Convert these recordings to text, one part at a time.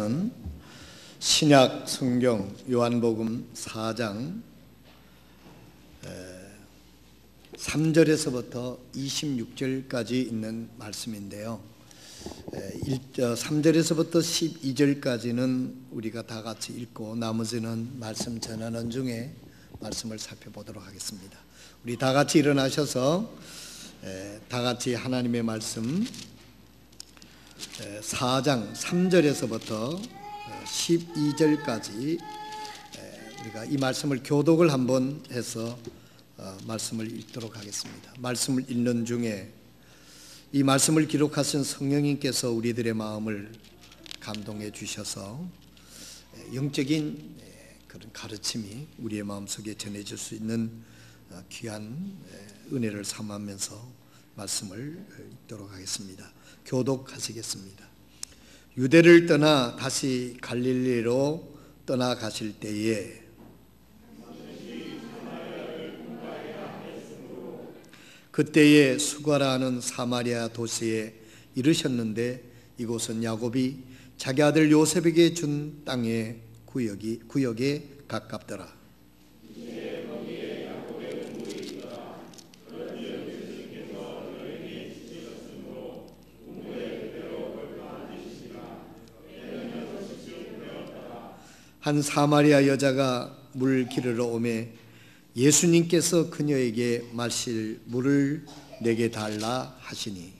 묵상하는 신약 성경 요한복음 4장 3절에서부터 26절까지 있는 말씀인데요. 3절에서부터 12절까지는 우리가 다 같이 읽고 나머지는 말씀 전하는 중에 말씀을 살펴보도록 하겠습니다. 우리 다 같이 일어나셔서 다 같이 하나님의 말씀 4장 3절에서부터 12절까지 우리가 이 말씀을 교독을 한번 해서 말씀을 읽도록 하겠습니다. 말씀을 읽는 중에 이 말씀을 기록하신 성령님께서 우리들의 마음을 감동해 주셔서 영적인 그런 가르침이 우리의 마음속에 전해질 수 있는 귀한 은혜를 삼으면서 말씀을 읽도록 하겠습니다. 교독하시겠습니다. 유대를 떠나 다시 갈릴리로 떠나가실 때에 그때에 수가라 하는 사마리아 도시에 이르셨는데 이곳은 야곱이 자기 아들 요셉에게 준 땅의 구역에 가깝더라. 한 사마리아 여자가 물 기르러 오매 예수님께서 그녀에게 마실 물을 내게 달라 하시니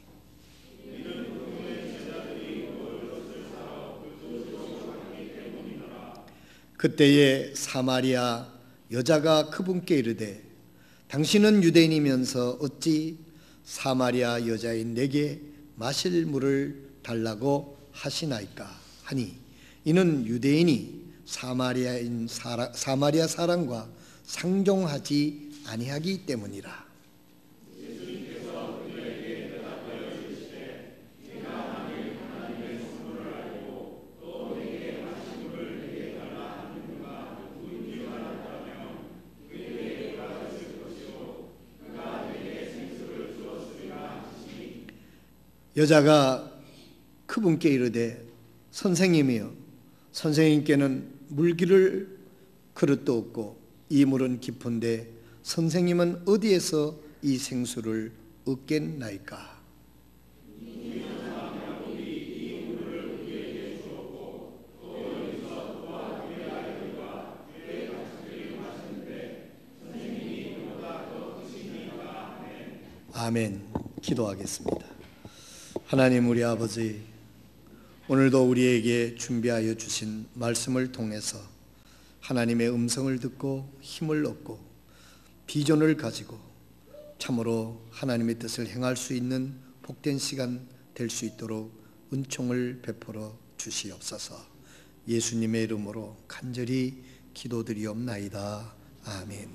그때에 사마리아 여자가 그분께 이르되 당신은 유대인이면서 어찌 사마리아 여자인 내게 마실 물을 달라고 하시나이까 하니 이는 유대인이 사마리아 사람과 상종하지 아니하기 때문이라. 예수님께서 그녀에게 대답하여 이르시되 네가 만일 하나님의 선물을 알고 또 내게 마실 물을 내게 달라 하는가 누구인지 알았다면 그에게 받았을 것이요 그가 내게 생수를 주었으리라 하시니 여자가 그분께 이르되 선생님이여 선생님께는 물기를 그릇도 없고 이 물은 깊은데 선생님은 어디에서 이 생수를 얻겠나이까? 아멘. 기도하겠습니다. 하나님 우리 아버지, 오늘도 우리에게 준비하여 주신 말씀을 통해서 하나님의 음성을 듣고 힘을 얻고 비전을 가지고 참으로 하나님의 뜻을 행할 수 있는 복된 시간 될 수 있도록 은총을 베풀어 주시옵소서. 예수님의 이름으로 간절히 기도드리옵나이다. 아멘.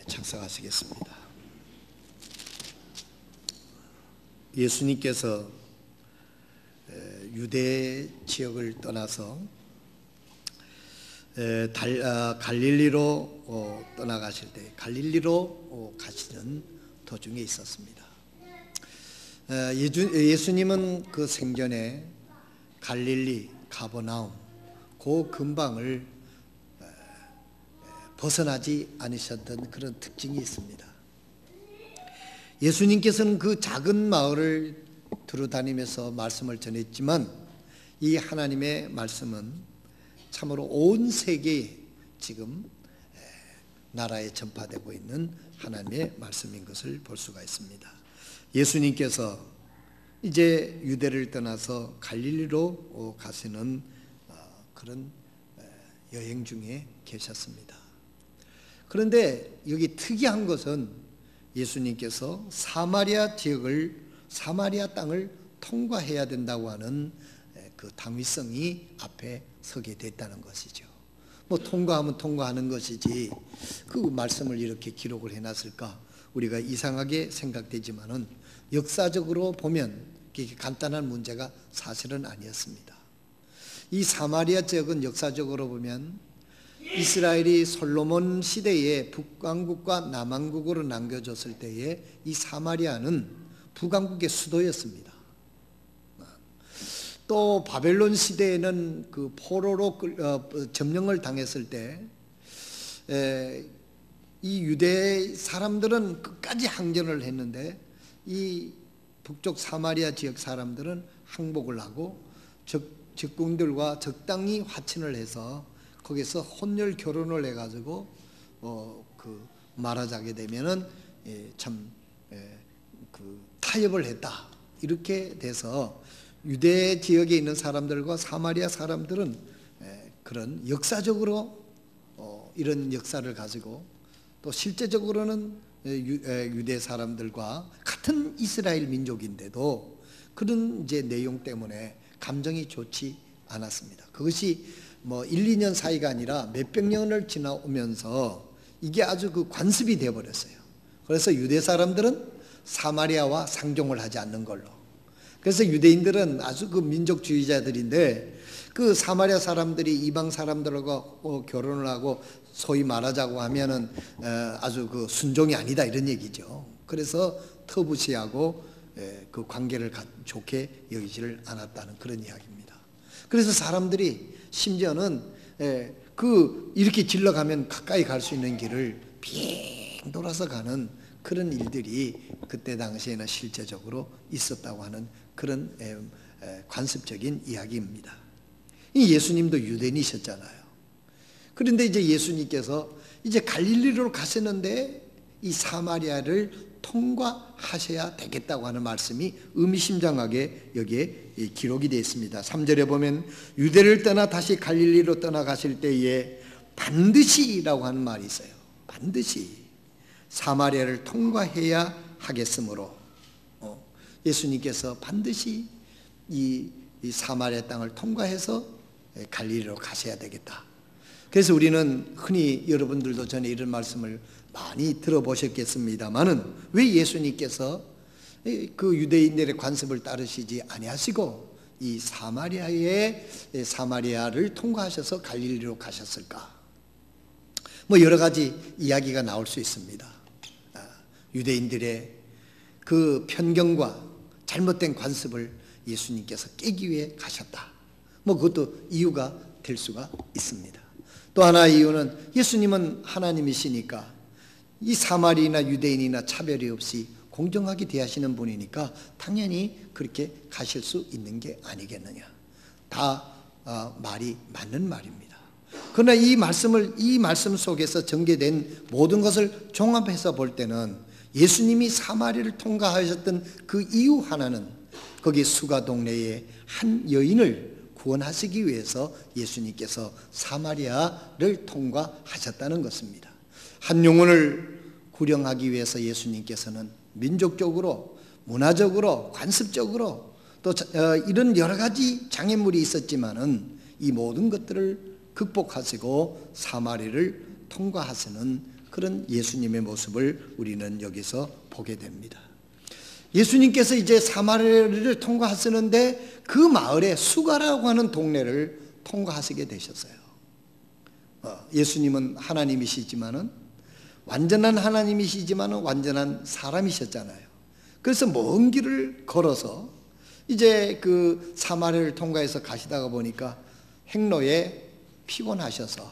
작성하시겠습니다. 예수님께서 유대 지역을 떠나서 갈릴리로 떠나가실 때 갈릴리로 가시는 도중에 있었습니다. 예수님은 그 생전에 갈릴리, 가버나움 그 근방을 벗어나지 않으셨던 그런 특징이 있습니다. 예수님께서는 그 작은 마을을 두루다니면서 말씀을 전했지만 이 하나님의 말씀은 참으로 온 세계에 지금 나라에 전파되고 있는 하나님의 말씀인 것을 볼 수가 있습니다. 예수님께서 이제 유대를 떠나서 갈릴리로 가시는 그런 여행 중에 계셨습니다. 그런데 여기 특이한 것은 예수님께서 사마리아 땅을 통과해야 된다고 하는 그 당위성이 앞에 서게 됐다는 것이죠. 뭐 통과하면 통과하는 것이지 그 말씀을 이렇게 기록을 해놨을까 우리가 이상하게 생각되지만은 역사적으로 보면 이게 간단한 문제가 사실은 아니었습니다. 이 사마리아 지역은 역사적으로 보면 이스라엘이 솔로몬 시대에 북왕국과 남왕국으로 남겨졌을 때에 이 사마리아는 북왕국의 수도였습니다. 또 바벨론 시대에는 그 포로로 점령을 당했을 때 이 유대 사람들은 끝까지 항전을 했는데 이 북쪽 사마리아 지역 사람들은 항복을 하고 적군들과 적당히 화친을 해서 거기서 혼혈 결혼을 해가지고 말하자게 되면은 참 타협을 했다, 이렇게 돼서 유대 지역에 있는 사람들과 사마리아 사람들은 그런 역사적으로 이런 역사를 가지고 또 실제적으로는 유대 사람들과 같은 이스라엘 민족인데도 그런 이제 내용 때문에 감정이 좋지 않았습니다. 그것이 뭐 1, 2년 사이가 아니라 몇백 년을 지나오면서 이게 아주 그 관습이 되어 버렸어요. 그래서 유대 사람들은 사마리아와 상종을 하지 않는 걸로. 그래서 유대인들은 아주 그 민족주의자들인데 그 사마리아 사람들이 이방 사람들과 결혼을 하고 소위 말하자고 하면은 아주 그 순종이 아니다, 이런 얘기죠. 그래서 터부시하고 그 관계를 좋게 여기지를 않았다는 그런 이야기입니다. 그래서 사람들이 심지어는 이렇게 질러가면 가까이 갈 수 있는 길을 빙 돌아서 가는 그런 일들이 그때 당시에는 실제적으로 있었다고 하는 그런 관습적인 이야기입니다. 이 예수님도 유대인이셨잖아요. 그런데 이제 예수님께서 이제 갈릴리로 가셨는데 이 사마리아를 통과하셔야 되겠다고 하는 말씀이 의미심장하게 여기에 기록이 되어 있습니다. 3절에 보면 유대를 떠나 다시 갈릴리로 떠나가실 때에 반드시라고 하는 말이 있어요. 반드시 사마리아를 통과해야 하겠으므로 예수님께서 반드시 이 사마리아 땅을 통과해서 갈릴리로 가셔야 되겠다. 그래서 우리는 흔히 여러분들도 전에 이런 말씀을 많이 들어보셨겠습니다만은 왜 예수님께서 그 유대인들의 관습을 따르시지 아니하시고 이 사마리아를 통과하셔서 갈릴리로 가셨을까? 뭐 여러 가지 이야기가 나올 수 있습니다. 유대인들의 그 편견과 잘못된 관습을 예수님께서 깨기 위해 가셨다. 뭐 그것도 이유가 될 수가 있습니다. 또 하나의 이유는 예수님은 하나님이시니까 이 사마리나 유대인이나 차별이 없이 공정하게 대하시는 분이니까 당연히 그렇게 가실 수 있는 게 아니겠느냐. 다 말이 맞는 말입니다. 그러나 이 말씀 속에서 전개된 모든 것을 종합해서 볼 때는 예수님이 사마리아를 통과하셨던 그 이유 하나는 거기 수가 동네의 한 여인을 구원하시기 위해서 예수님께서 사마리아를 통과하셨다는 것입니다. 한 영혼을 구령하기 위해서 예수님께서는 민족적으로, 문화적으로, 관습적으로 또 이런 여러 가지 장애물이 있었지만은 이 모든 것들을 극복하시고 사마리아를 통과하시는 그런 예수님의 모습을 우리는 여기서 보게 됩니다. 예수님께서 이제 사마리아를 통과하시는데 그 마을에 수가라고 하는 동네를 통과하시게 되셨어요. 예수님은 하나님이시지만은 완전한 하나님이시지만은 완전한 사람이셨잖아요. 그래서 먼 길을 걸어서 이제 그 사마리아를 통과해서 가시다가 보니까 행로에 피곤하셔서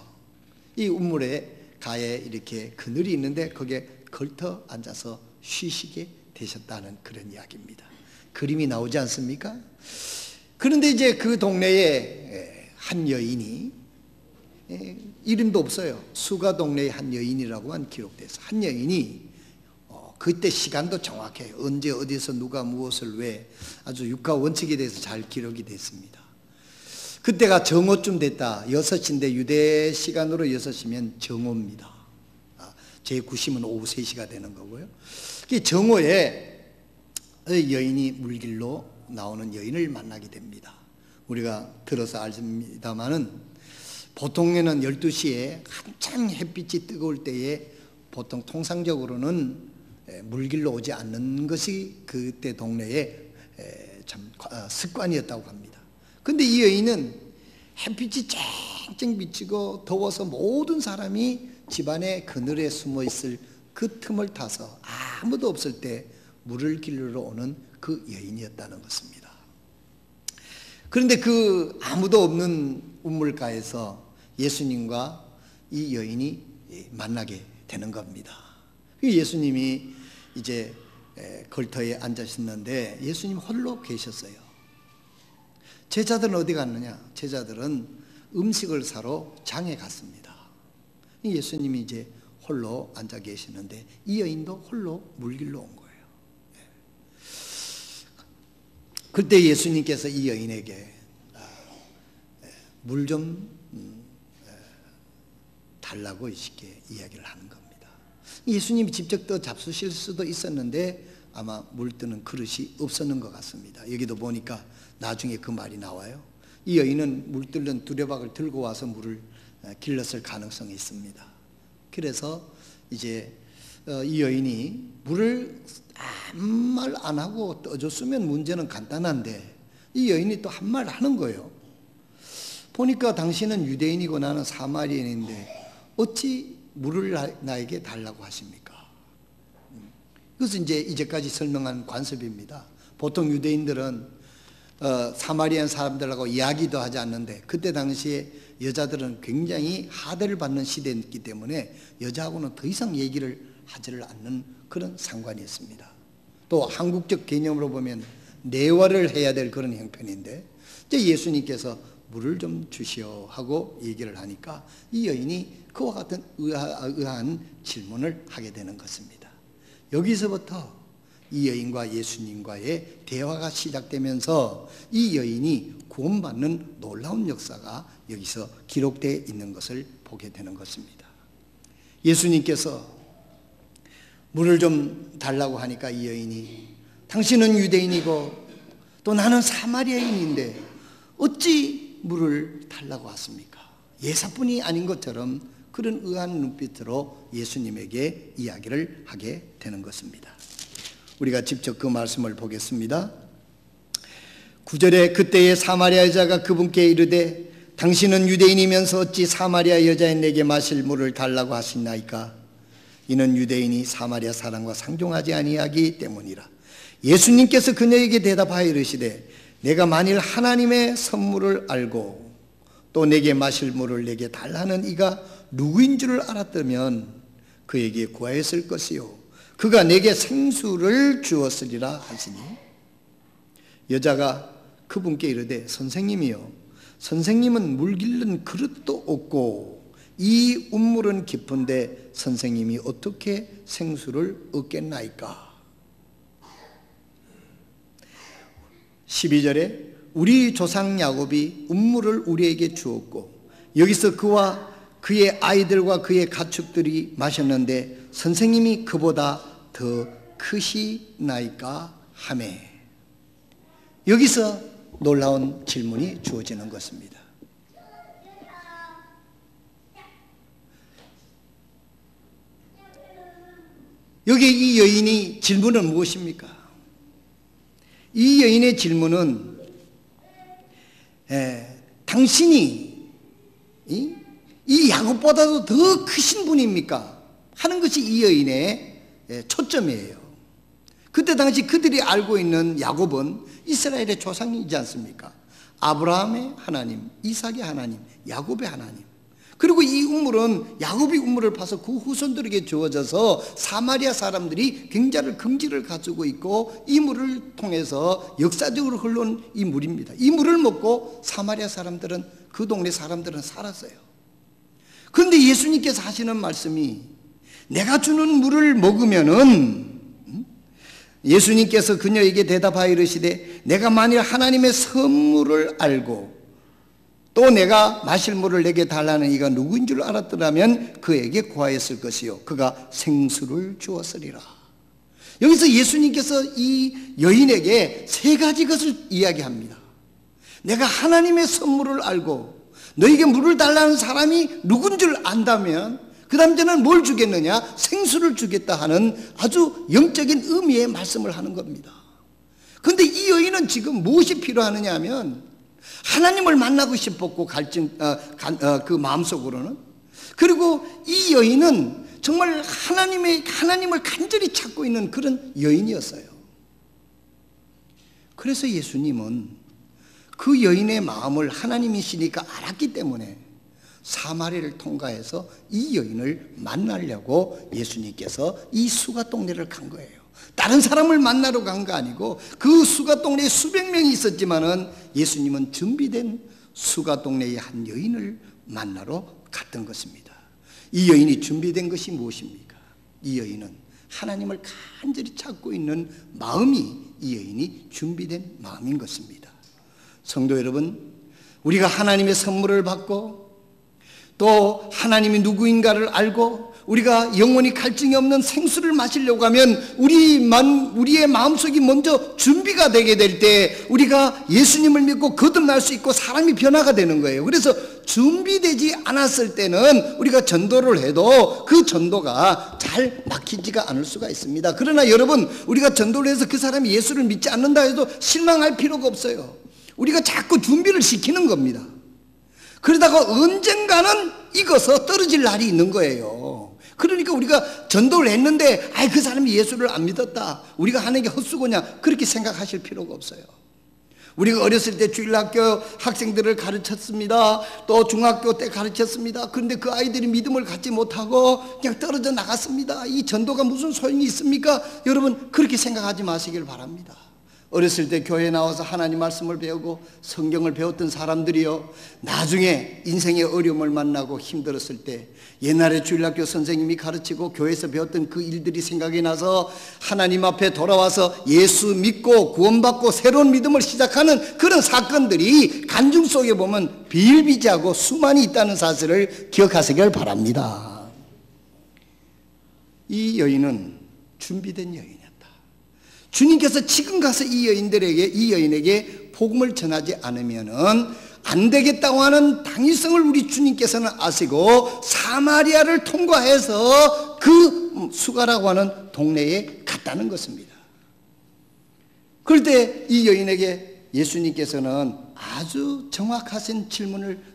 이 우물에 가에 이렇게 그늘이 있는데 거기에 걸터 앉아서 쉬시게 되셨다는 그런 이야기입니다. 그림이 나오지 않습니까? 그런데 이제 그 동네에 한 여인이, 이름도 없어요. 수가 동네의 한 여인이라고만 기록돼서 한 여인이 그때 시간도 정확해요. 언제 어디서 누가 무엇을 왜 아주 육가 원칙에 대해서 잘 기록이 됐습니다. 그때가 정오쯤 됐다. 6시인데 유대 시간으로 6시면 정오입니다. 제9시면 오후 3시가 되는 거고요. 정오에 여인이 물길로 나오는 여인을 만나게 됩니다. 우리가 들어서 알습니다마는 보통에는 12시에 한창 햇빛이 뜨거울 때에 보통 통상적으로는 물길로 오지 않는 것이 그때 동네의 참 습관이었다고 합니다. 근데 이 여인은 햇빛이 쨍쨍 비치고 더워서 모든 사람이 집안의 그늘에 숨어 있을 그 틈을 타서 아무도 없을 때 물을 길러 오는 그 여인이었다는 것입니다. 그런데 그 아무도 없는 우물가에서 예수님과 이 여인이 만나게 되는 겁니다. 예수님이 이제 걸터에 앉으셨는데 예수님 홀로 계셨어요. 제자들은 어디 갔느냐? 제자들은 음식을 사러 장에 갔습니다. 예수님이 이제 홀로 앉아 계시는데 이 여인도 홀로 물길로 온 거예요. 그때 예수님께서 이 여인에게 물 좀 달라고 이렇게 이야기를 하는 겁니다. 예수님이 직접 또 잡수실 수도 있었는데 아마 물 뜨는 그릇이 없었는 것 같습니다. 여기도 보니까 나중에 그 말이 나와요. 이 여인은 물 뜰는 두레박을 들고 와서 물을 길렀을 가능성이 있습니다. 그래서 이제 이 여인이 물을 아무 말 안 하고 떠줬으면 문제는 간단한데 이 여인이 또 한 말 하는 거예요. 보니까 당신은 유대인이고 나는 사마리아인인데 어찌 물을 나에게 달라고 하십니까? 이것은 이제까지 설명한 관습입니다. 보통 유대인들은 사마리안 사람들하고 이야기도 하지 않는데 그때 당시에 여자들은 굉장히 하대를 받는 시대였기 때문에 여자하고는 더 이상 얘기를 하지를 않는 그런 상관이었습니다. 또 한국적 개념으로 보면 내화를 해야 될 그런 형편인데 이제 예수님께서 물을 좀 주시오 하고 얘기를 하니까 이 여인이 그와 같은 의아한 질문을 하게 되는 것입니다. 여기서부터 이 여인과 예수님과의 대화가 시작되면서 이 여인이 구원받는 놀라운 역사가 여기서 기록되어 있는 것을 보게 되는 것입니다. 예수님께서 물을 좀 달라고 하니까 이 여인이 당신은 유대인이고 또 나는 사마리아인인데 어찌 물을 달라고 하십니까? 예사뿐이 아닌 것처럼 그런 의아한 눈빛으로 예수님에게 이야기를 하게 되는 것입니다. 우리가 직접 그 말씀을 보겠습니다. 9절에 그때의 사마리아 여자가 그분께 이르되 당신은 유대인이면서 어찌 사마리아 여자인 내게 마실 물을 달라고 하시나이까? 이는 유대인이 사마리아 사람과 상종하지 아니하기 때문이라. 예수님께서 그녀에게 대답하여 이르시되 내가 만일 하나님의 선물을 알고 또 내게 마실 물을 내게 달라는 이가 누구인 줄 알았다면 그에게 구하였을 것이요 그가 내게 생수를 주었으리라 하시니 여자가 그분께 이르되 선생님이요 선생님은 물 길른 그릇도 없고 이 운물은 깊은데 선생님이 어떻게 생수를 얻겠나이까? 12절에 우리 조상 야곱이 운물을 우리에게 주었고 여기서 그와 그의 아이들과 그의 가축들이 마셨는데 선생님이 그보다 더 크시나이까 하매. 여기서 놀라운 질문이 주어지는 것입니다. 여기 이 여인이 질문은 무엇입니까? 이 여인의 질문은 당신이 이 야곱보다도 더 크신 분입니까? 하는 것이 이 여인의 초점이에요. 그때 당시 그들이 알고 있는 야곱은 이스라엘의 조상이지 않습니까? 아브라함의 하나님, 이삭의 하나님, 야곱의 하나님. 그리고 이 우물은 야곱이 우물을 파서 그 후손들에게 주어져서 사마리아 사람들이 굉장히 긍지를 가지고 있고 이 물을 통해서 역사적으로 흘러온 이 물입니다. 이 물을 먹고 사마리아 사람들은 그 동네 사람들은 살았어요. 그런데 예수님께서 하시는 말씀이 내가 주는 물을 먹으면은 예수님께서 그녀에게 대답하여 이르시되 내가 만일 하나님의 선물을 알고 또 내가 마실 물을 내게 달라는 이가 누구인 줄 알았더라면 그에게 구하였을 것이요 그가 생수를 주었으리라. 여기서 예수님께서 이 여인에게 세 가지 것을 이야기합니다. 내가 하나님의 선물을 알고 너에게 물을 달라는 사람이 누군 줄 안다면 그 다음 저는 뭘 주겠느냐? 생수를 주겠다 하는 아주 영적인 의미의 말씀을 하는 겁니다. 그런데 이 여인은 지금 무엇이 필요하느냐 하면 하나님을 만나고 싶었고 그 마음속으로는 그리고 이 여인은 정말 하나님을 간절히 찾고 있는 그런 여인이었어요. 그래서 예수님은 그 여인의 마음을 하나님이시니까 알았기 때문에 사마리아를 통과해서 이 여인을 만나려고 예수님께서 이 수가 동네를 간 거예요. 다른 사람을 만나러 간 거 아니고 그 수가 동네에 수백 명이 있었지만은 예수님은 준비된 수가 동네의 한 여인을 만나러 갔던 것입니다. 이 여인이 준비된 것이 무엇입니까? 이 여인은 하나님을 간절히 찾고 있는 마음이 이 여인이 준비된 마음인 것입니다. 성도 여러분, 우리가 하나님의 선물을 받고 또 하나님이 누구인가를 알고 우리가 영원히 갈증이 없는 생수를 마시려고 하면 우리의 마음속이 먼저 준비가 되게 될 때 우리가 예수님을 믿고 거듭날 수 있고 사람이 변화가 되는 거예요. 그래서 준비되지 않았을 때는 우리가 전도를 해도 그 전도가 잘 막히지가 않을 수가 있습니다. 그러나 여러분, 우리가 전도를 해서 그 사람이 예수를 믿지 않는다 해도 실망할 필요가 없어요. 우리가 자꾸 준비를 시키는 겁니다. 그러다가 언젠가는 익어서 떨어질 날이 있는 거예요. 그러니까 우리가 전도를 했는데 그 사람이 예수를 안 믿었다, 우리가 하는 게 헛수고냐, 그렇게 생각하실 필요가 없어요. 우리가 어렸을 때 주일학교 학생들을 가르쳤습니다. 또 중학교 때 가르쳤습니다. 그런데 그 아이들이 믿음을 갖지 못하고 그냥 떨어져 나갔습니다. 이 전도가 무슨 소용이 있습니까? 여러분, 그렇게 생각하지 마시길 바랍니다. 어렸을 때 교회에 나와서 하나님 말씀을 배우고 성경을 배웠던 사람들이요, 나중에 인생의 어려움을 만나고 힘들었을 때 옛날에 주일학교 선생님이 가르치고 교회에서 배웠던 그 일들이 생각이 나서 하나님 앞에 돌아와서 예수 믿고 구원받고 새로운 믿음을 시작하는 그런 사건들이 간증 속에 보면 비일비재하고 수많이 있다는 사실을 기억하시길 바랍니다. 이 여인은 준비된 여인, 주님께서 지금 가서 이 여인에게 복음을 전하지 않으면은 안 되겠다고 하는 당위성을 우리 주님께서는 아시고 사마리아를 통과해서 그 수가라고 하는 동네에 갔다는 것입니다. 그럴 때 이 여인에게 예수님께서는 아주 정확하신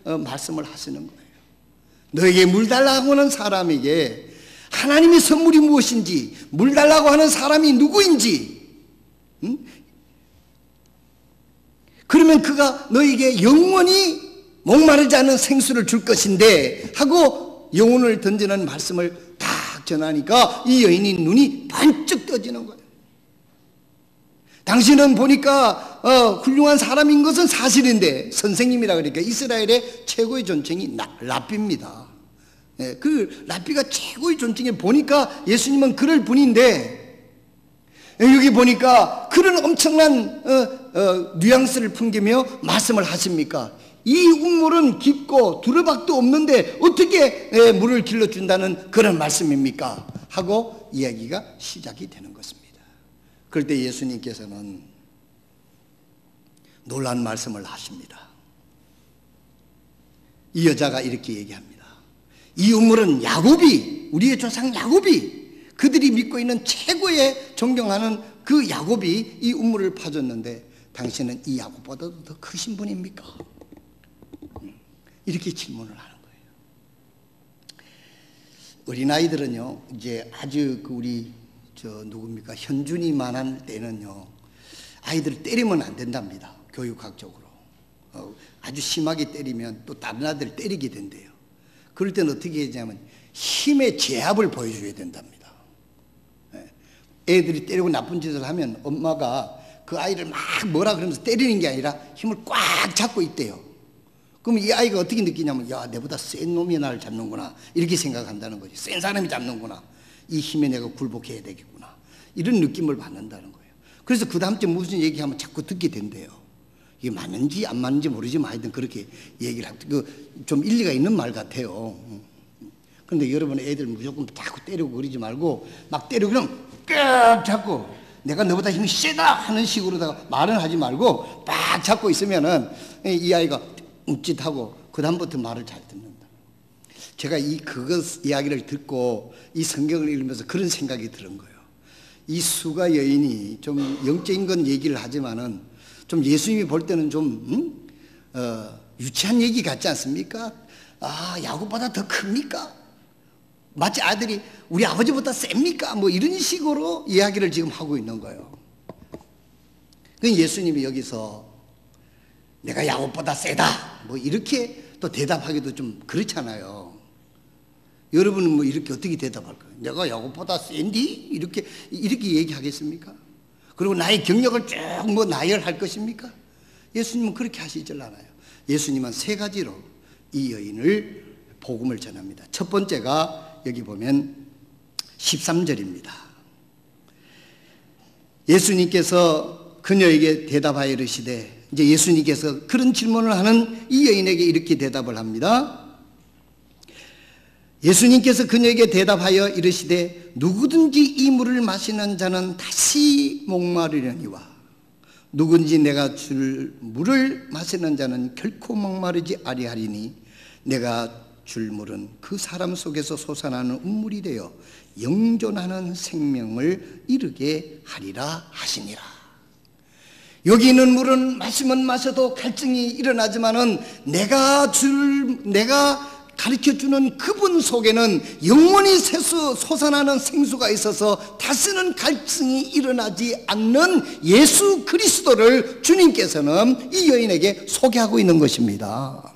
말씀을 하시는 거예요. 너에게 물 달라고 하는 사람에게 하나님의 선물이 무엇인지, 물 달라고 하는 사람이 누구인지, 그러면 그가 너에게 영원히 목마르지 않은 생수를 줄 것인데 하고 영혼을 던지는 말씀을 딱 전하니까 이 여인이 눈이 번쩍 떠지는 거예요. 당신은 보니까 훌륭한 사람인 것은 사실인데, 선생님이라 그러니까 이스라엘의 최고의 존칭이 랍비입니다. 그 랍비가 최고의 존칭에 보니까 예수님은 그럴 분인데, 여기 보니까 그런 엄청난 뉘앙스를 풍기며 말씀을 하십니까? 이 우물은 깊고 두루박도 없는데 어떻게 물을 길러준다는 그런 말씀입니까? 하고 이야기가 시작이 되는 것입니다. 그럴 때 예수님께서는 놀라운 말씀을 하십니다. 이 여자가 이렇게 얘기합니다. 이 우물은 야곱이, 우리의 조상 야곱이, 그들이 믿고 있는 최고의 존경하는 그 야곱이 이 우물을 파줬는데 당신은 이 야곱보다도 더 크신 분입니까? 이렇게 질문을 하는 거예요. 어린아이들은요, 이제 아주 우리 누굽니까? 현준이만한 때는요, 아이들을 때리면 안 된답니다. 교육학적으로. 아주 심하게 때리면 또 다른 아이들을 때리게 된대요. 그럴 때는 어떻게 해야 되냐면 힘의 제압을 보여줘야 된답니다. 애들이 때리고 나쁜 짓을 하면 엄마가 그 아이를 막 뭐라 그러면서 때리는 게 아니라 힘을 꽉 잡고 있대요. 그럼 이 아이가 어떻게 느끼냐면, 야, 내보다 센 놈이 나를 잡는구나, 이렇게 생각한다는 거지. 센 사람이 잡는구나, 이 힘에 내가 굴복해야 되겠구나, 이런 느낌을 받는다는 거예요. 그래서 그 다음 주 무슨 얘기하면 자꾸 듣게 된대요. 이게 맞는지 안 맞는지 모르지만 하여튼 그렇게 얘기를 하고, 좀 일리가 있는 말 같아요. 그런데 여러분, 애들 무조건 자꾸 때리고 그러지 말고 막 때리고 그냥 꽉 잡고 내가 너보다 힘이 세다 하는 식으로다가 말은 하지 말고 딱 잡고 있으면은 이 아이가 욱짓하고 그 다음부터 말을 잘 듣는다. 제가 그것 이야기를 듣고 이 성경을 읽으면서 그런 생각이 드는 거예요. 이 수가 여인이 좀 영적인 건 얘기를 하지만은 좀 예수님이 볼 때는 좀 유치한 얘기 같지 않습니까? 아, 야곱보다 더 큽니까? 마치 아들이 우리 아버지보다 셉니까? 뭐 이런 식으로 이야기를 지금 하고 있는 거예요. 그 예수님이 여기서 내가 야곱보다 세다. 뭐 이렇게 또 대답하기도 좀 그렇잖아요. 여러분은 뭐 이렇게 어떻게 대답할까요? 내가 야곱보다 센디? 이렇게 얘기하겠습니까? 그리고 나의 경력을 쭉 뭐 나열할 것입니까? 예수님은 그렇게 하시질 않아요. 예수님은 세 가지로 이 여인을 복음을 전합니다. 첫 번째가 여기 보면 13절입니다. 예수님께서 그녀에게 대답하여 이르시되, 이제 예수님께서 그런 질문을 하는 이 여인에게 이렇게 대답을 합니다. 예수님께서 그녀에게 대답하여 이르시되 누구든지 이 물을 마시는 자는 다시 목마르려니와 누구든지 내가 줄 물을 마시는 자는 결코 목마르지 아니하리니 내가 줄 물은 그 사람 속에서 솟아나는 운물이 되어 영존하는 생명을 이루게 하리라 하시니라. 여기 있는 물은 마시면 마셔도 갈증이 일어나지만은 내가 가르쳐주는 그분 속에는 영원히 솟아나는 생수가 있어서 다시는 갈증이 일어나지 않는 예수 그리스도를 주님께서는 이 여인에게 소개하고 있는 것입니다.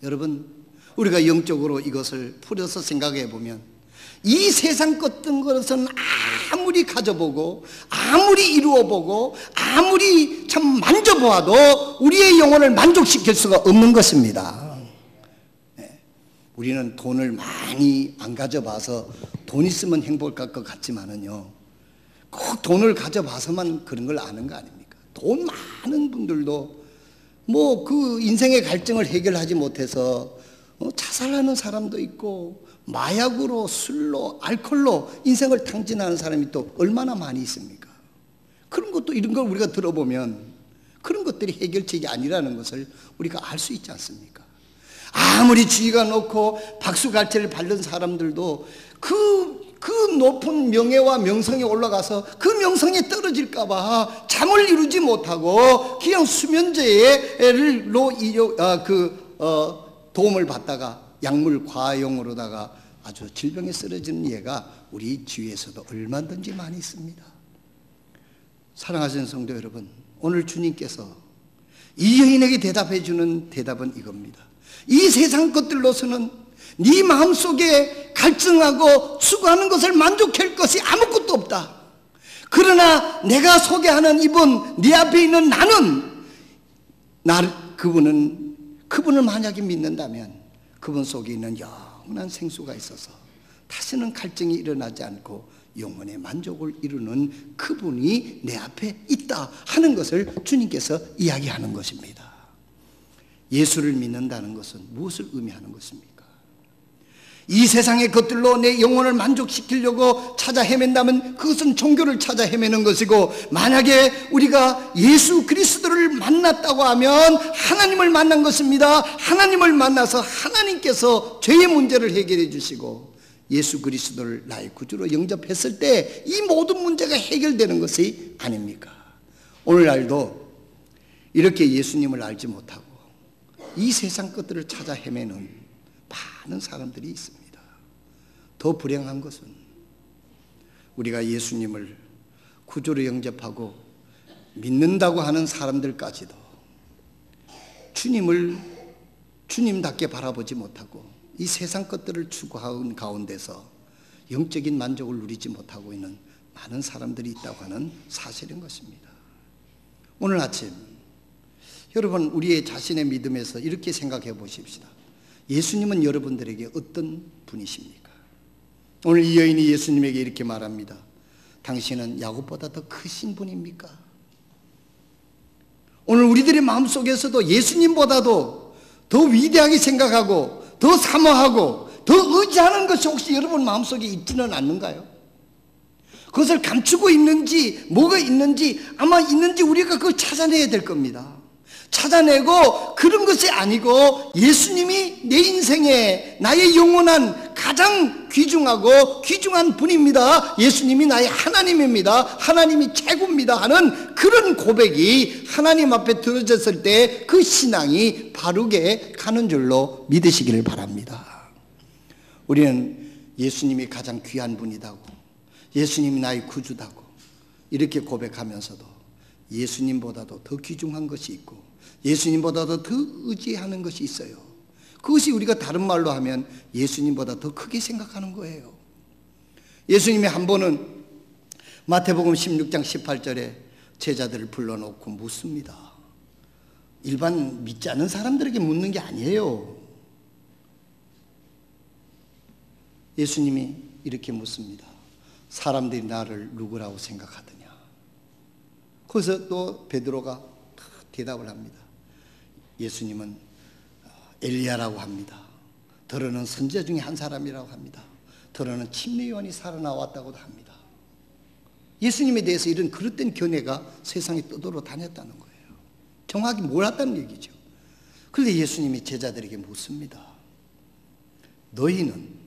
여러분, 우리가 영적으로 이것을 풀어서 생각해 보면 이 세상 같은 것은 아무리 가져보고 아무리 이루어보고 아무리 참 만져보아도 우리의 영혼을 만족시킬 수가 없는 것입니다. 우리는 돈을 많이 안 가져봐서 돈 있으면 행복할 것 같지만은요, 꼭 돈을 가져봐서만 그런 걸 아는 거 아닙니까? 돈 많은 분들도 뭐 그 인생의 갈증을 해결하지 못해서 자살하는 사람도 있고 마약으로 술로 알코올로 인생을 탕진하는 사람이 또 얼마나 많이 있습니까? 그런 것도 이런 걸 우리가 들어보면 그런 것들이 해결책이 아니라는 것을 우리가 알 수 있지 않습니까? 아무리 지위가 높고 박수갈채를 받는 사람들도 그 높은 명예와 명성에 올라가서 그 명성에 떨어질까 봐 잠을 이루지 못하고 그냥 수면제로 도움을 받다가 약물 과용으로다가 아주 질병에 쓰러지는 예가 우리 주위에서도 얼마든지 많이 있습니다. 사랑하시는 성도 여러분, 오늘 주님께서 이 여인에게 대답해 주는 대답은 이겁니다. 이 세상 것들로서는 네 마음속에 갈증하고 추구하는 것을 만족할 것이 아무것도 없다. 그러나 내가 소개하는 이분, 네 앞에 있는 나는 그분을 만약에 믿는다면 그분 속에 있는 영원한 생수가 있어서 다시는 갈증이 일어나지 않고 영혼의 만족을 이루는 그분이 내 앞에 있다 하는 것을 주님께서 이야기하는 것입니다. 예수를 믿는다는 것은 무엇을 의미하는 것입니까? 이 세상의 것들로 내 영혼을 만족시키려고 찾아 헤맨다면 그것은 종교를 찾아 헤매는 것이고, 만약에 우리가 예수 그리스도를 만났다고 하면 하나님을 만난 것입니다. 하나님을 만나서 하나님께서 죄의 문제를 해결해 주시고 예수 그리스도를 나의 구주로 영접했을 때 이 모든 문제가 해결되는 것이 아닙니까? 오늘날도 이렇게 예수님을 알지 못하고 이 세상 것들을 찾아 헤매는 많은 사람들이 있습니다. 더 불행한 것은 우리가 예수님을 구주로 영접하고 믿는다고 하는 사람들까지도 주님을 주님답게 바라보지 못하고 이 세상 것들을 추구하는 가운데서 영적인 만족을 누리지 못하고 있는 많은 사람들이 있다고 하는 사실인 것입니다. 오늘 아침 여러분, 우리의 자신의 믿음에서 이렇게 생각해 보십시다. 예수님은 여러분들에게 어떤 분이십니까? 오늘 이 여인이 예수님에게 이렇게 말합니다. 당신은 야곱보다 더 크신 분입니까? 오늘 우리들의 마음속에서도 예수님보다도 더 위대하게 생각하고 더 사모하고 더 의지하는 것이 혹시 여러분 마음속에 있지는 않는가요? 그것을 감추고 있는지 뭐가 있는지 아마 있는지 우리가 그걸 찾아내야 될 겁니다. 찾아내고 그런 것이 아니고 예수님이 내 인생에 나의 영원한 가장 귀중한 분입니다. 예수님이 나의 하나님입니다. 하나님이 최고입니다 하는 그런 고백이 하나님 앞에 들어졌을 때 그 신앙이 바르게 가는 줄로 믿으시기를 바랍니다. 우리는 예수님이 가장 귀한 분이다고, 예수님이 나의 구주다고 이렇게 고백하면서도 예수님보다도 더 귀중한 것이 있고 예수님보다도 더 의지하는 것이 있어요. 그것이 우리가 다른 말로 하면 예수님보다 더 크게 생각하는 거예요. 예수님이 한 번은 마태복음 16장 18절에 제자들을 불러놓고 묻습니다. 일반 믿지 않는 사람들에게 묻는 게 아니에요. 예수님이 이렇게 묻습니다. 사람들이 나를 누구라고 생각하느냐. 거기서 또 베드로가 대답을 합니다. 예수님은 엘리야라고 합니다. 더러는 선지자 중에 한 사람이라고 합니다. 더러는 침례 요한이 살아나왔다고도 합니다. 예수님에 대해서 이런 그릇된 견해가 세상에 떠돌아 다녔다는 거예요. 정확히 몰랐다는 얘기죠. 그런데 예수님이 제자들에게 묻습니다. 너희는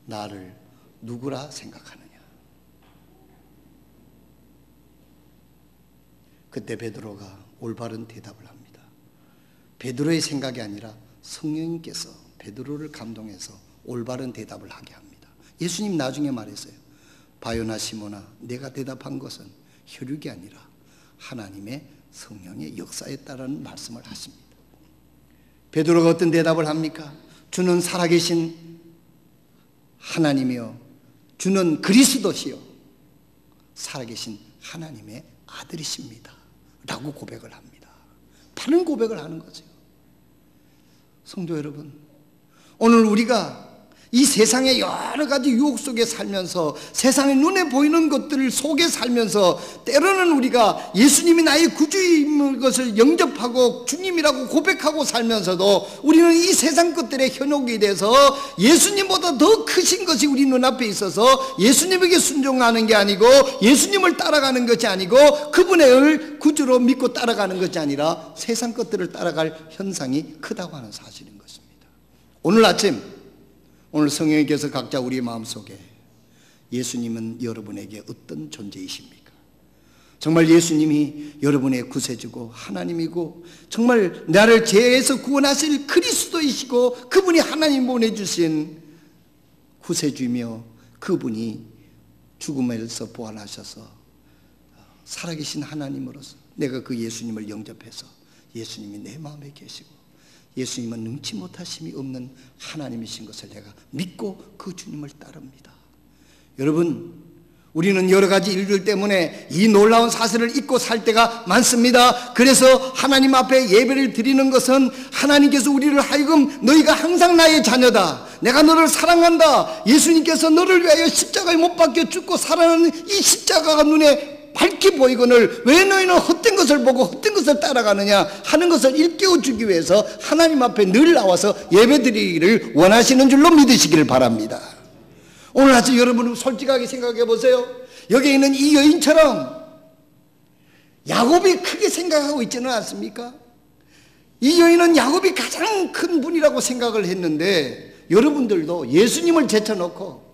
나를 누구라 생각하느냐. 그때 베드로가 올바른 대답을 합니다. 베드로의 생각이 아니라 성령님께서 베드로를 감동해서 올바른 대답을 하게 합니다. 예수님 나중에 말했어요. 바요나 시모나, 내가 대답한 것은 혈육이 아니라 하나님의 성령의 역사에 따른 말씀을 하십니다. 베드로가 어떤 대답을 합니까? 주는 살아계신 하나님이요, 주는 그리스도시요, 살아계신 하나님의 아들이십니다 라고 고백을 합니다. 바른 고백을 하는 거죠. 성도 여러분, 오늘 우리가 이 세상의 여러 가지 유혹 속에 살면서 세상의 눈에 보이는 것들 속에 살면서 때로는 우리가 예수님이 나의 구주인 것을 영접하고 주님이라고 고백하고 살면서도 우리는 이 세상 것들의 현혹에 대해서 예수님보다 더 크신 것이 우리 눈앞에 있어서 예수님에게 순종하는 게 아니고 예수님을 따라가는 것이 아니고 그분의 구주로 믿고 따라가는 것이 아니라 세상 것들을 따라갈 현상이 크다고 하는 사실인 것입니다. 오늘 아침 오늘 성령님께서 각자 우리의 마음속에 예수님은 여러분에게 어떤 존재이십니까? 정말 예수님이 여러분의 구세주고 하나님이고 정말 나를 죄에서 구원하실 그리스도이시고 그분이 하나님 보내주신 구세주이며 그분이 죽음에서 부활하셔서 살아계신 하나님으로서 내가 그 예수님을 영접해서 예수님이 내 마음에 계시고 예수님은 능치 못하심이 없는 하나님이신 것을 내가 믿고 그 주님을 따릅니다. 여러분, 우리는 여러 가지 일들 때문에 이 놀라운 사실을 잊고 살 때가 많습니다. 그래서 하나님 앞에 예배를 드리는 것은 하나님께서 우리를 하여금 너희가 항상 나의 자녀다, 내가 너를 사랑한다, 예수님께서 너를 위하여 십자가에 못 박혀 죽고 살아나는 이 십자가가 눈에 밝게 보이거늘 왜 너희는 헛된 것을 보고 헛된 것을 따라가느냐 하는 것을 일깨워주기 위해서 하나님 앞에 늘 나와서 예배드리기를 원하시는 줄로 믿으시기를 바랍니다. 오늘 아침 여러분 솔직하게 생각해 보세요. 여기 있는 이 여인처럼 야곱이 크게 생각하고 있지는 않습니까? 이 여인은 야곱이 가장 큰 분이라고 생각을 했는데 여러분들도 예수님을 제쳐놓고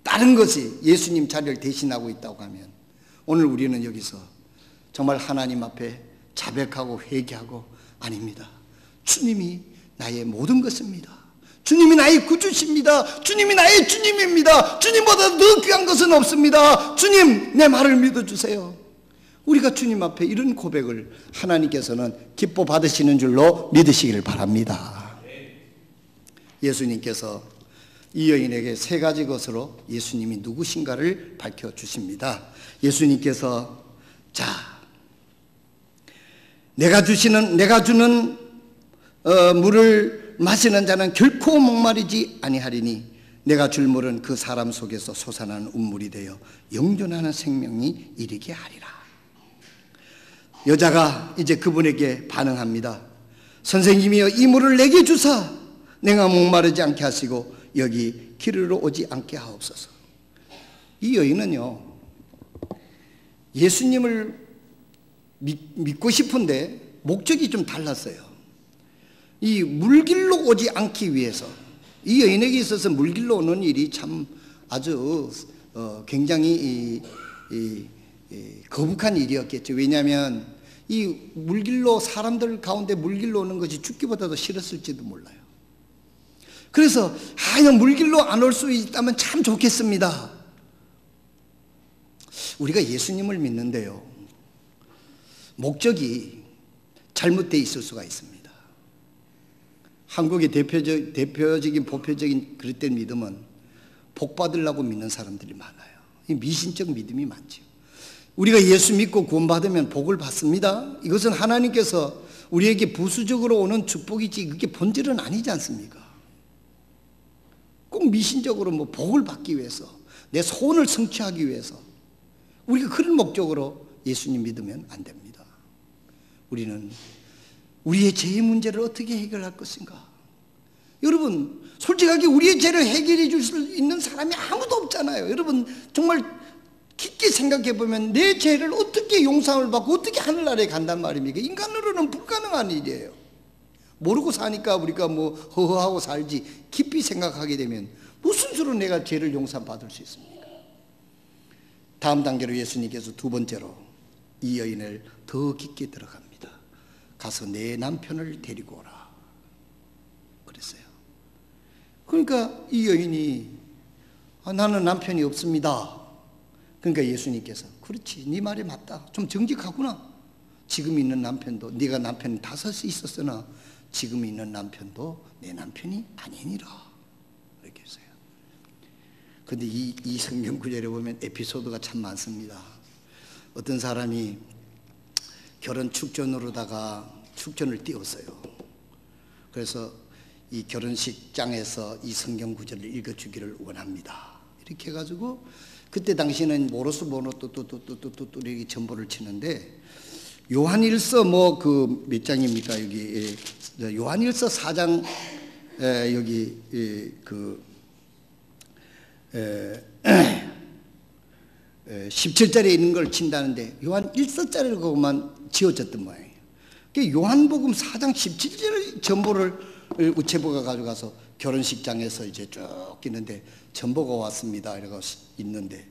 다른 것이 예수님 자리를 대신하고 있다고 하면 오늘 우리는 여기서 정말 하나님 앞에 자백하고 회개하고 아닙니다. 주님이 나의 모든 것입니다. 주님이 나의 구주십니다. 주님이 나의 주님입니다. 주님보다 더 귀한 것은 없습니다. 주님, 내 말을 믿어주세요. 우리가 주님 앞에 이런 고백을 하나님께서는 기뻐 받으시는 줄로 믿으시기를 바랍니다. 예수님께서 이 여인에게 세 가지 것으로 예수님이 누구신가를 밝혀주십니다. 예수님께서 자, 내가 주는 물을 마시는 자는 결코 목마르지 아니하리니 내가 줄 물은 그 사람 속에서 솟아나는 운물이 되어 영존하는 생명이 이르게 하리라. 여자가 이제 그분에게 반응합니다. 선생님이여, 이 물을 내게 주사 내가 목마르지 않게 하시고 여기 기르러 오지 않게 하옵소서. 이 여인은요, 예수님을 믿고 싶은데 목적이 좀 달랐어요. 이 물길로 오지 않기 위해서 이 여인에게 있어서 물길로 오는 일이 참 아주 굉장히 거북한 일이었겠죠. 왜냐하면 이 물길로 사람들 가운데 물길로 오는 것이 죽기보다도 싫었을지도 몰라요. 그래서 이거 물길로 안 올 수 있다면 참 좋겠습니다. 우리가 예수님을 믿는데요, 목적이 잘못되어 있을 수가 있습니다. 한국의 대표적인 보편적인 그릇된 믿음은 복 받으려고 믿는 사람들이 많아요. 이 미신적 믿음이 많죠. 우리가 예수 믿고 구원받으면 복을 받습니다. 이것은 하나님께서 우리에게 부수적으로 오는 축복이지 그게 본질은 아니지 않습니까? 꼭 미신적으로 뭐 복을 받기 위해서 내 소원을 성취하기 위해서 우리가 그런 목적으로 예수님 믿으면 안 됩니다. 우리는 우리의 죄의 문제를 어떻게 해결할 것인가? 여러분 솔직하게 우리의 죄를 해결해 줄 수 있는 사람이 아무도 없잖아요. 여러분 정말 깊게 생각해 보면 내 죄를 어떻게 용서를 받고 어떻게 하늘나라에 간단 말입니까? 인간으로는 불가능한 일이에요. 모르고 사니까 우리가 뭐 허허하고 살지 깊이 생각하게 되면 무슨 수로 내가 죄를 용서받을 수 있습니까? 다음 단계로 예수님께서 두 번째로 이 여인을 더 깊게 들어갑니다. 가서 내 남편을 데리고 오라 그랬어요. 그러니까 이 여인이 나는 남편이 없습니다. 그러니까 예수님께서 그렇지 네 말이 맞다. 좀 정직하구나. 지금 있는 남편도 네가 남편이 5이 있었으나 지금 있는 남편도 내 남편이 아니니라 이렇게 했어요. 그런데 이 성경 구절에 보면 에피소드가 참 많습니다. 어떤 사람이 결혼 축전으로다가 축전을 띄웠어요. 그래서 이 결혼식장에서 이 성경 구절을 읽어주기를 원합니다. 이렇게 해가지고 그때 당시에는 모로스 번호 또 이렇게 전보를 치는데 요한일서 뭐 그 몇 장입니까 여기 요한일서 4장 여기 그 17절에 있는 걸 친다는데 요한 1서짜리를 그것만 지어졌던 모양이에요. 요한복음 4장 17절 전보를 우체부가 가져가서 결혼식장에서 이제 쭉 있는데 전보가 왔습니다 이러고 있는데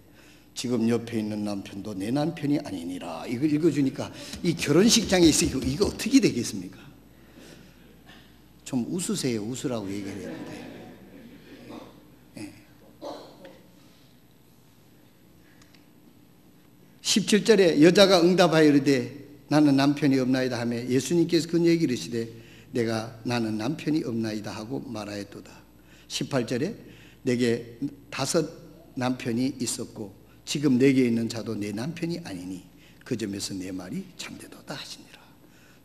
지금 옆에 있는 남편도 내 남편이 아니니라 이걸 읽어주니까 이 결혼식장에 있으니까 이거 어떻게 되겠습니까? 좀 웃으세요. 웃으라고 얘기를 했는데 17절에 여자가 응답하여 이르되 나는 남편이 없나이다 하며 예수님께서 그 얘기를 하시되 내가 나는 남편이 없나이다 하고 말하였도다. 18절에 내게 5 남편이 있었고 지금 내게 있는 자도 내 남편이 아니니 그 점에서 내 말이 참되도다 하시니라.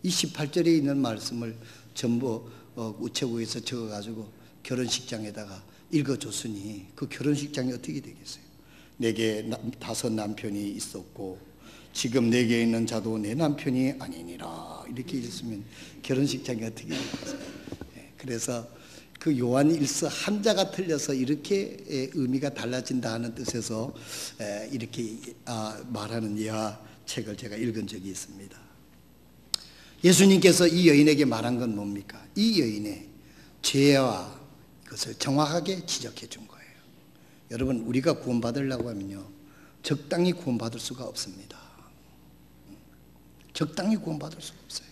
이 18절에 있는 말씀을 전부 우체국에서 적어가지고 결혼식장에다가 읽어줬으니 그 결혼식장이 어떻게 되겠어요? 내게 5 남편이 있었고 지금 내게 있는 자도 내 남편이 아니니라 이렇게 있으면 결혼식장이 어떻게 되겠어요? 그래서 그 요한일서 한자가 틀려서 이렇게 의미가 달라진다 하는 뜻에서 이렇게 말하는 예화책을 제가 읽은 적이 있습니다. 예수님께서 이 여인에게 말한 건 뭡니까? 이 여인의 죄와 그것을 정확하게 지적해 준 거예요. 여러분 우리가 구원받으려고 하면요 적당히 구원받을 수가 없습니다. 적당히 구원받을 수가 없어요.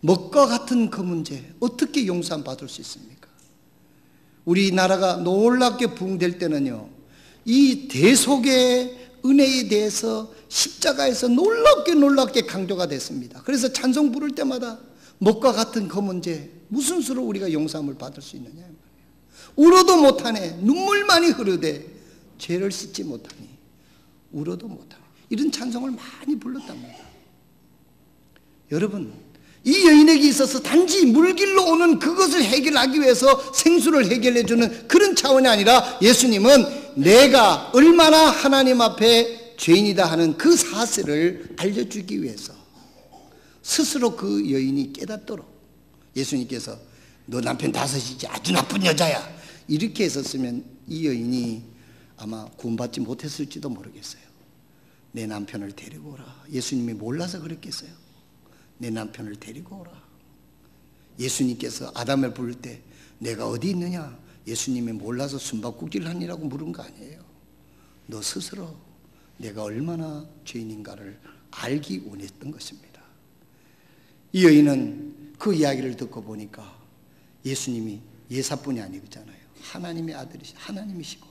먹과 같은 그 문제 어떻게 용서받을 수 있습니까? 우리나라가 놀랍게 부흥될 때는요 이 대속의 은혜에 대해서 십자가에서 놀랍게 강조가 됐습니다. 그래서 찬송 부를 때마다 먹과 같은 그 문제 무슨 수로 우리가 용서함을 받을 수 있느냐, 울어도 못하네 눈물만이 흐르되 죄를 씻지 못하니 울어도 못하네 이런 찬송을 많이 불렀답니다. 여러분 이 여인에게 있어서 단지 물길로 오는 그것을 해결하기 위해서 생수를 해결해 주는 그런 차원이 아니라 예수님은 내가 얼마나 하나님 앞에 죄인이다 하는 그 사실을 알려주기 위해서 스스로 그 여인이 깨닫도록 예수님께서 너 남편 5이지 아주 나쁜 여자야 이렇게 했었으면 이 여인이 아마 구원받지 못했을지도 모르겠어요. 내 남편을 데리고 오라. 예수님이 몰라서 그랬겠어요. 내 남편을 데리고 오라. 예수님께서 아담을 부를 때 내가 어디 있느냐? 예수님이 몰라서 숨바꼭질 하니라고 물은 거 아니에요. 너 스스로 내가 얼마나 죄인인가를 알기 원했던 것입니다. 이 여인은 그 이야기를 듣고 보니까 예수님이 예사뿐이 아니잖아요. 하나님의 아들이시 하나님이시고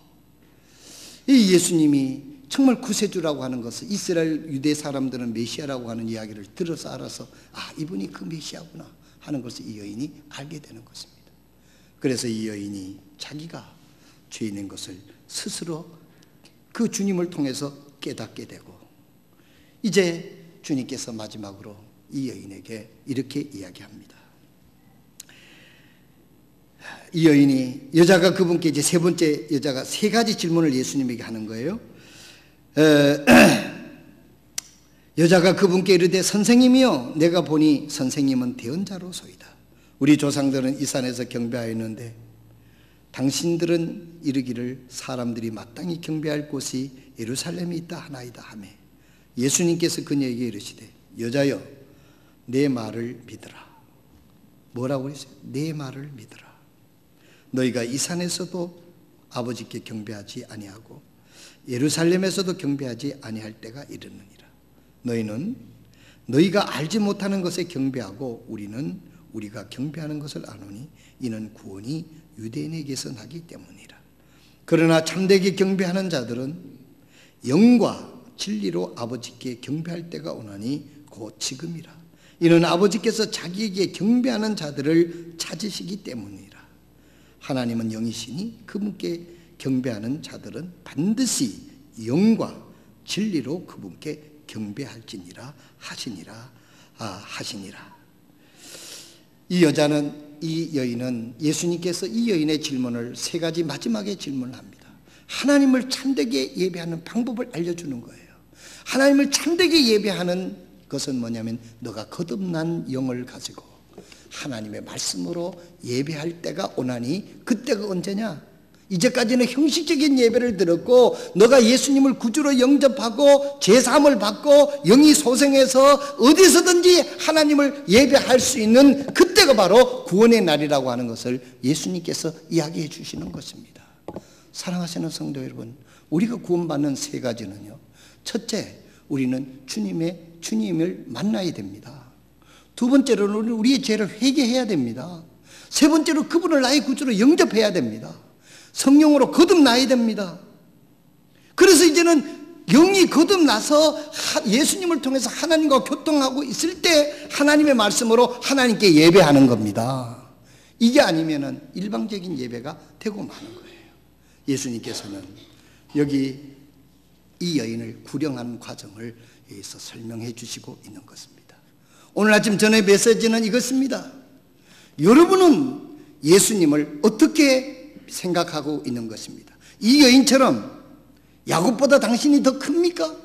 이 예수님이 정말 구세주라고 하는 것을 이스라엘 유대 사람들은 메시아라고 하는 이야기를 들어서 알아서 이분이 그 메시아구나 하는 것을 이 여인이 알게 되는 것입니다. 그래서 이 여인이 자기가 죄인인 것을 스스로 그 주님을 통해서 깨닫게 되고, 이제 주님께서 마지막으로 이 여인에게 이렇게 이야기합니다. 이 여인이, 여자가 그분께 이제 세 번째 여자가 세 가지 질문을 예수님에게 하는 거예요. 여자가 그분께 이르되 선생님이여, 내가 보니 선생님은 대언자로소이다. 우리 조상들은 이 산에서 경배하였는데 당신들은 이르기를 사람들이 마땅히 경배할 곳이 예루살렘에 있다 하나이다 하며, 예수님께서 그녀에게 이르시되 여자여, 내 말을 믿으라. 뭐라고 했어요? 내 말을 믿으라. 너희가 이 산에서도 아버지께 경배하지 아니하고 예루살렘에서도 경배하지 아니할 때가 이르느니라. 너희는 너희가 알지 못하는 것에 경배하고 우리는 우리가 경배하는 것을 아노니 이는 구원이 유대인에게서 나기 때문이라. 그러나 참되게 경배하는 자들은 영과 진리로 아버지께 경배할 때가 오나니 곧 지금이라. 이는 아버지께서 자기에게 경배하는 자들을 찾으시기 때문이라. 하나님은 영이시니 그분께 경배하는 자들은 반드시 영과 진리로 그분께 경배할지니라 하시니라. 이 여인은 예수님께서 이 여인의 질문을 세 가지 마지막에 질문을 합니다. 하나님을 참되게 예배하는 방법을 알려주는 거예요. 하나님을 참되게 예배하는 것은 뭐냐면, 너가 거듭난 영을 가지고 하나님의 말씀으로 예배할 때가 오나니, 그때가 언제냐? 이제까지는 형식적인 예배를 드렸고 너가 예수님을 구주로 영접하고 제사함을 받고 영이 소생해서 어디서든지 하나님을 예배할 수 있는 그때가 바로 구원의 날이라고 하는 것을 예수님께서 이야기해 주시는 것입니다. 사랑하시는 성도 여러분, 우리가 구원받는 세 가지는요, 첫째, 우리는 주님을 만나야 됩니다. 두 번째로는 우리의 죄를 회개해야 됩니다. 세 번째로 그분을 나의 구주로 영접해야 됩니다. 성령으로 거듭나야 됩니다. 그래서 이제는 영이 거듭나서 예수님을 통해서 하나님과 교통하고 있을 때 하나님의 말씀으로 하나님께 예배하는 겁니다. 이게 아니면은 일방적인 예배가 되고 마는 거예요. 예수님께서는 여기 이 여인을 구령하는 과정을 여기서 설명해 주시고 있는 것입니다. 오늘 아침 전의 메시지는 이것입니다. 여러분은 예수님을 어떻게 생각하고 있는 것입니다. 이 여인처럼 야곱보다 당신이 더 큽니까?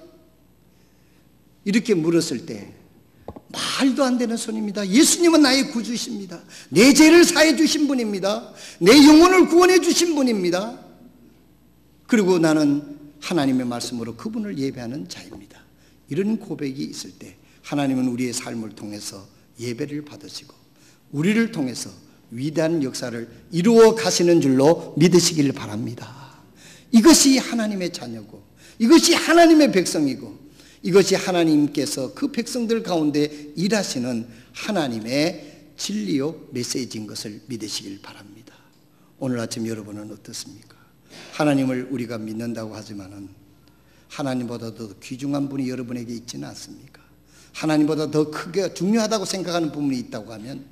이렇게 물었을 때 말도 안 되는 소리입니다. 예수님은 나의 구주이십니다. 내 죄를 사해 주신 분입니다. 내 영혼을 구원해 주신 분입니다. 그리고 나는 하나님의 말씀으로 그분을 예배하는 자입니다. 이런 고백이 있을 때 하나님은 우리의 삶을 통해서 예배를 받으시고 우리를 통해서 위대한 역사를 이루어 가시는 줄로 믿으시길 바랍니다. 이것이 하나님의 자녀고, 이것이 하나님의 백성이고, 이것이 하나님께서 그 백성들 가운데 일하시는 하나님의 진리요 메시지인 것을 믿으시길 바랍니다. 오늘 아침 여러분은 어떻습니까? 하나님을 우리가 믿는다고 하지만은 하나님보다 더 귀중한 분이 여러분에게 있지는 않습니까? 하나님보다 더 크게 중요하다고 생각하는 부분이 있다고 하면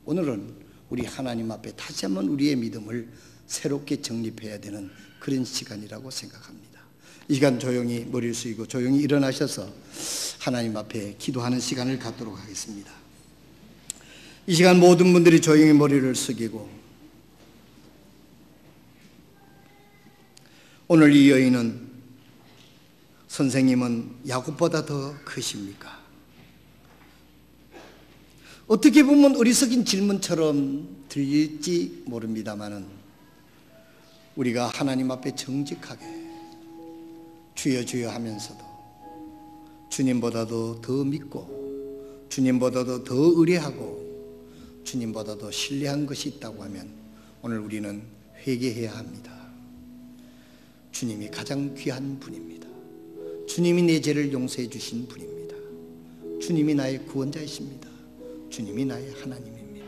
오늘은 우리 하나님 앞에 다시 한번 우리의 믿음을 새롭게 정립해야 되는 그런 시간이라고 생각합니다. 이 시간 조용히 머리를 숙이고 조용히 일어나셔서 하나님 앞에 기도하는 시간을 갖도록 하겠습니다. 이 시간 모든 분들이 조용히 머리를 숙이고, 오늘 이 여인은 선생님은 야곱보다 더 크십니까? 어떻게 보면 어리석인 질문처럼 들릴지 모릅니다만은 우리가 하나님 앞에 정직하게 주여 주여 하면서도 주님보다도 더 믿고 주님보다도 더 의뢰하고 주님보다도 신뢰한 것이 있다고 하면 오늘 우리는 회개해야 합니다. 주님이 가장 귀한 분입니다. 주님이 내 죄를 용서해 주신 분입니다. 주님이 나의 구원자이십니다. 주님이 나의 하나님입니다.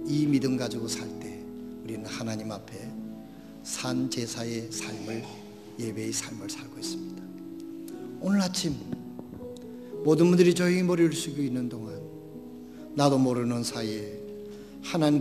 이 믿음 가지고 살 때 우리는 하나님 앞에 산 제사의 삶을 예배의 삶을 살고 있습니다. 오늘 아침 모든 분들이 조용히 머리를 숙이고 있는 동안 나도 모르는 사이에 하나님께서